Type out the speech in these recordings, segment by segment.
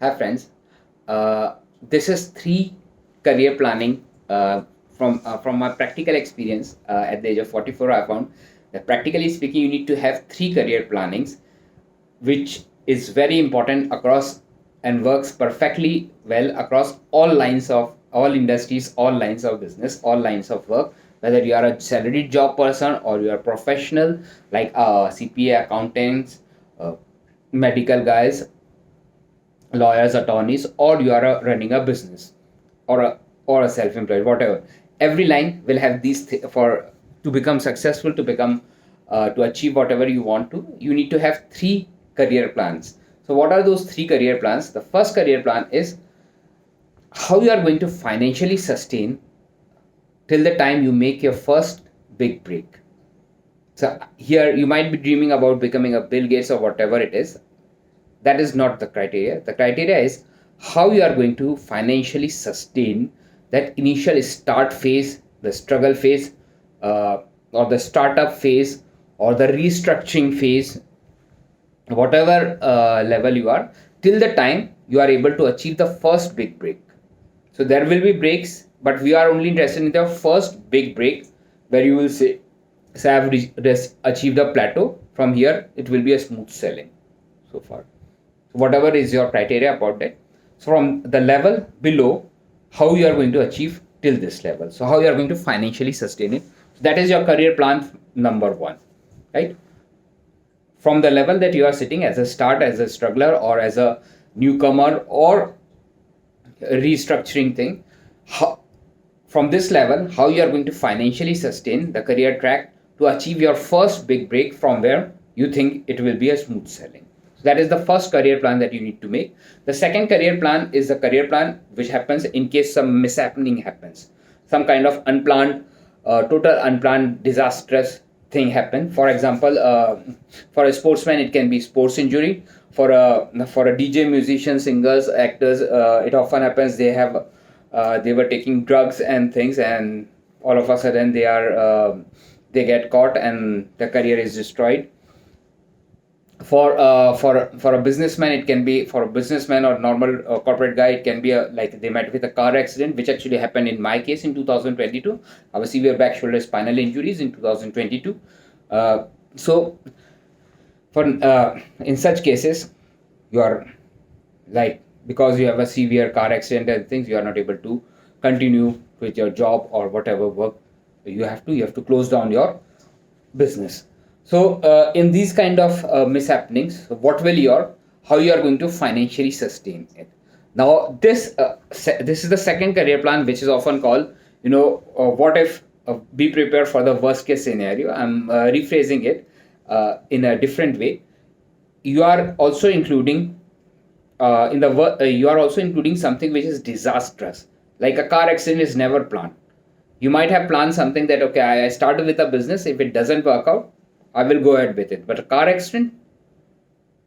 Hi friends, this is three career planning from my practical experience at the age of 44. I found that practically speaking, you need to have three career plannings, which is very important across and works perfectly well across all lines of all industries, all lines of business, all lines of work. Whether you are a salaried job person or you are professional like CPA, accountants, uh, medical guys, lawyers, attorneys, or you are running a business or a self-employed, whatever. Every line will have these for to become successful, to become to achieve whatever you want to. You need to have three career plans. So, what are those three career plans? The first career plan is how you are going to financially sustain till the time you make your first big break. So here you might be dreaming about becoming a Bill Gates or whatever it is. That is not the criteria. The criteria is how you are going to financially sustain that initial start phase, the struggle phase, or the startup phase, or the restructuring phase, whatever level you are, till the time you are able to achieve the first big break. So there will be breaks, but we are only interested in the first big break where you will say I have achieved a plateau. From here, it will be a smooth sailing so far. Whatever is your criteria about that. So from the level below, how you are going to achieve till this level. So how you are going to financially sustain it. So that is your career plan number one, right? From the level that you are sitting as a start, as a struggler, or as a newcomer, or restructuring thing, how, from this level, how you are going to financially sustain the career track to achieve your first big break from where you think it will be a smooth sailing. So that is the first career plan that you need to make. The second career plan is the career plan which happens in case some mishappening happens, some kind of unplanned, total unplanned, disastrous thing happen. For example, for a sportsman, it can be sports injury. For a DJ, musician, singers, actors, it often happens they were taking drugs and things, and all of a sudden they get caught and the career is destroyed. For a businessman, it can be, for a businessman or normal corporate guy, it can be like they met with a car accident, which actually happened in my case in 2022. I have a severe back, shoulder, spinal injuries in 2022. So for in such cases, you are like, because you have a severe car accident and things, you are not able to continue with your job or whatever work you have to close down your business. So in these kind of mishappenings, what will your how you are going to financially sustain it. Now this is the second career plan, which is often called, what if, be prepared for the worst case scenario. I'm rephrasing it in a different way. You are also including you are also including something which is disastrous. Like a car accident is never planned. You might have planned something that, okay, I started with a business, if it doesn't work out, I will go ahead with it. But a car accident,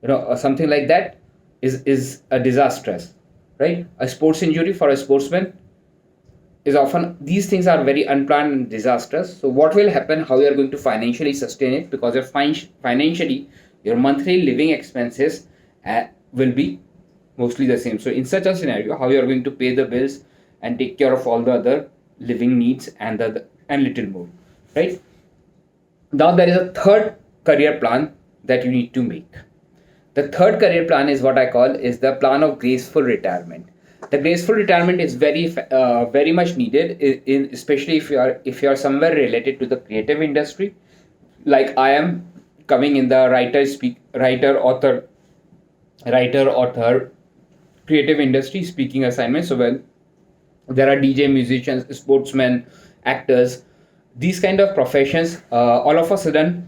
or something like that, is a disastrous, right? A sports injury for a sportsman is often, these things are very unplanned and disastrous. So what will happen, how you are going to financially sustain it, because your financially your monthly living expenses will be mostly the same. So in such a scenario, how you are going to pay the bills and take care of all the other living needs and little more, right? Now there is a third career plan that you need to make. The third career plan is what I call is the plan of graceful retirement. The graceful retirement is very much needed especially if you are somewhere related to the creative industry, like I am, coming in the writer author creative industry, speaking assignments. So well, there are DJ, musicians, sportsmen, actors, these kind of professions. All of a sudden,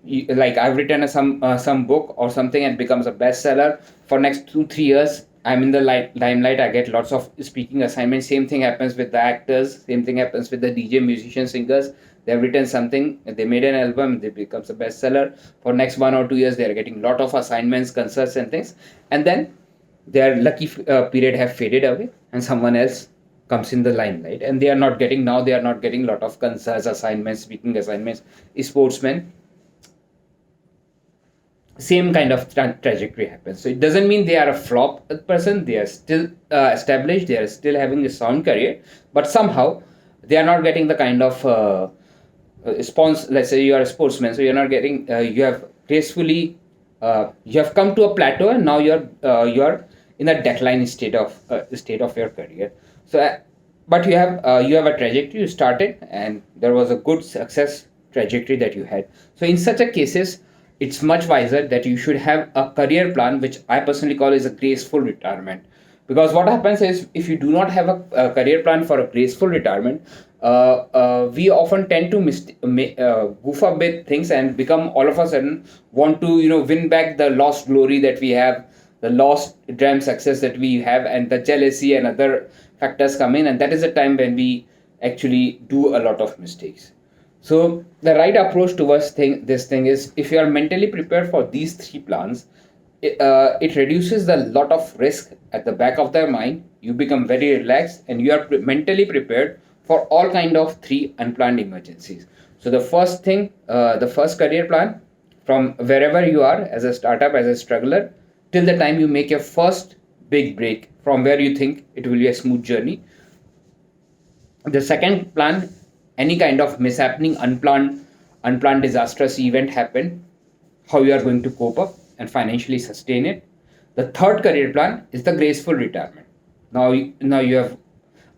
like I've written some book or something and becomes a bestseller. For next 2 3 years, I'm in the limelight. I get lots of speaking assignments. Same thing happens with the actors. Same thing happens with the DJ, musicians, singers. They've written something. They made an album. They becomes a bestseller. For next 1 or 2 years, they are getting lot of assignments, concerts, and things. And then their lucky period have faded away, and someone else comes in the limelight, and they are not getting lot of concerts, assignments, speaking assignments. Sportsmen same kind of trajectory happens. So it doesn't mean they are a flop person. They are still established. They are still having a sound career, but somehow they are not getting the kind of sponsor. Let's say you are a sportsman, so you're not getting. You have gracefully. You have come to a plateau, and now you're in a decline state of your career. So, but you have a trajectory. You started, and there was a good success trajectory that you had. So in such a cases, it's much wiser that you should have a career plan, which I personally call is a graceful retirement. Because what happens is, if you do not have a career plan for a graceful retirement, we often tend to goof up with things and become all of a sudden want to win back the lost glory that we have, the lost dream success that we have, and the jealousy and other factors come in, and that is the time when we actually do a lot of mistakes. So the right approach towards this thing is, if you are mentally prepared for these three plans, it reduces the lot of risk at the back of their mind. You become very relaxed, and you are mentally prepared for all kind of three unplanned emergencies. So the first thing, the first career plan, from wherever you are as a startup, as a struggler, till the time you make your first big break from where you think it will be a smooth journey. The second plan, any kind of mishappening, unplanned disastrous event happen, how you are going to cope up and financially sustain it. The third career plan is the graceful retirement. Now you have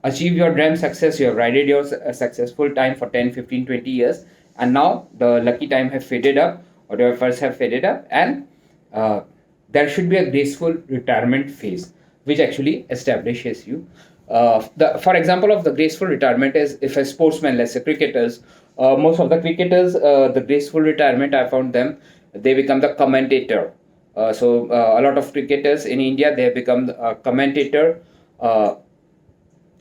achieved your dream success, you have ridden your successful time for 10, 15, 20 years, and now the lucky time have faded up, or your efforts have faded up, and uh, there should be a graceful retirement phase which actually establishes you. For example of the graceful retirement is, if a sportsman, let's say cricketers, most of the cricketers, the graceful retirement, I found them, they become the commentator. A lot of cricketers in India, they have become a commentator. Uh,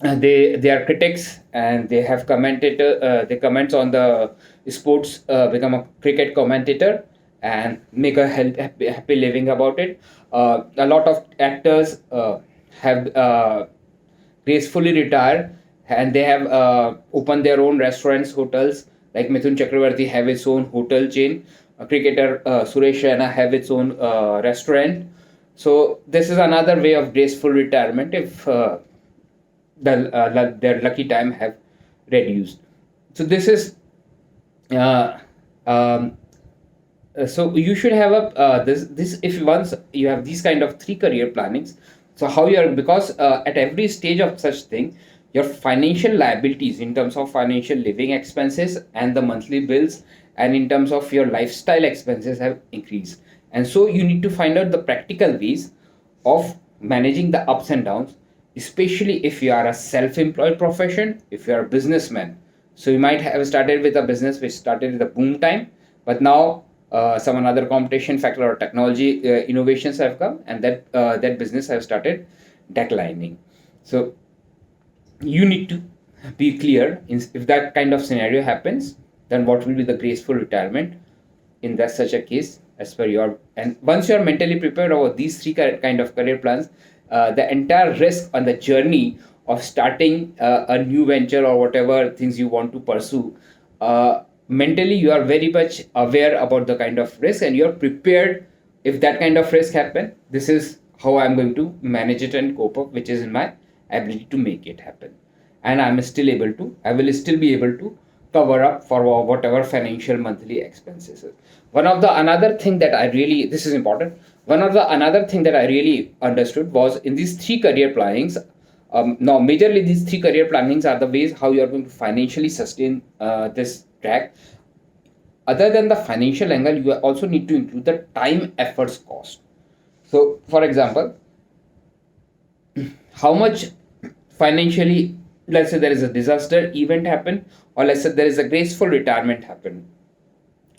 they are critics, and they have commentator. They comments on the sports. Become a cricket commentator and make a happy living about it. A lot of actors have gracefully retired, and they have opened their own restaurants, hotels. Like Mithun Chakravarti have its own hotel chain. Cricketer Suresh Raina have its own restaurant. So this is another way of graceful retirement if their lucky time have reduced. So this is uh, um, so you should have a this if once you have these kind of three career plannings. So how you are, because at every stage of such thing, your financial liabilities in terms of financial living expenses and the monthly bills, and in terms of your lifestyle expenses, have increased. And so you need to find out the practical ways of managing the ups and downs, especially if you are a self-employed profession, if you are a businessman. So you might have started with a business which started with a boom time, but now some another competition factor or technology innovations have come, and that business have started declining. So you need to be clear if that kind of scenario happens, then what will be the graceful retirement in that such a case as per your. And once you are mentally prepared over these three kind of career plans, the entire risk on the journey of starting a new venture or whatever things you want to pursue, mentally you are very much aware about the kind of risk, and you're prepared. If that kind of risk happen, this is how I'm going to manage it and cope up, which is in my ability to make it happen. And I will still be able to cover up for whatever financial monthly expenses. One of the another thing that I really, this is important, one of the another thing that I really understood was in these three career plannings. Now majorly these three career plannings are the ways how you are going to financially sustain this track. Other than the financial angle, you also need to include the time efforts cost. So for example, how much financially, let's say there is a disaster event happen, or let's say there is a graceful retirement happen.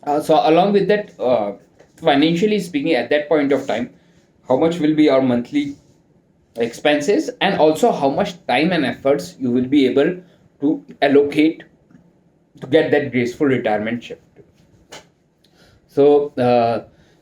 So along with that, financially speaking, at that point of time, how much will be our monthly expenses, and also how much time and efforts you will be able to allocate to get that graceful retirement shift. So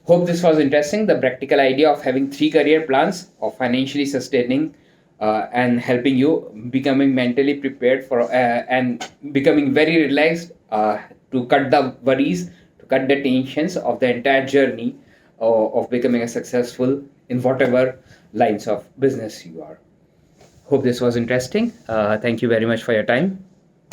hope this was interesting. The practical idea of having three career plans of financially sustaining and helping you becoming mentally prepared for and becoming very relaxed to cut the worries, to cut the tensions of the entire journey. of becoming a successful in whatever lines of business you are. Hope this was interesting. Thank you very much for your time.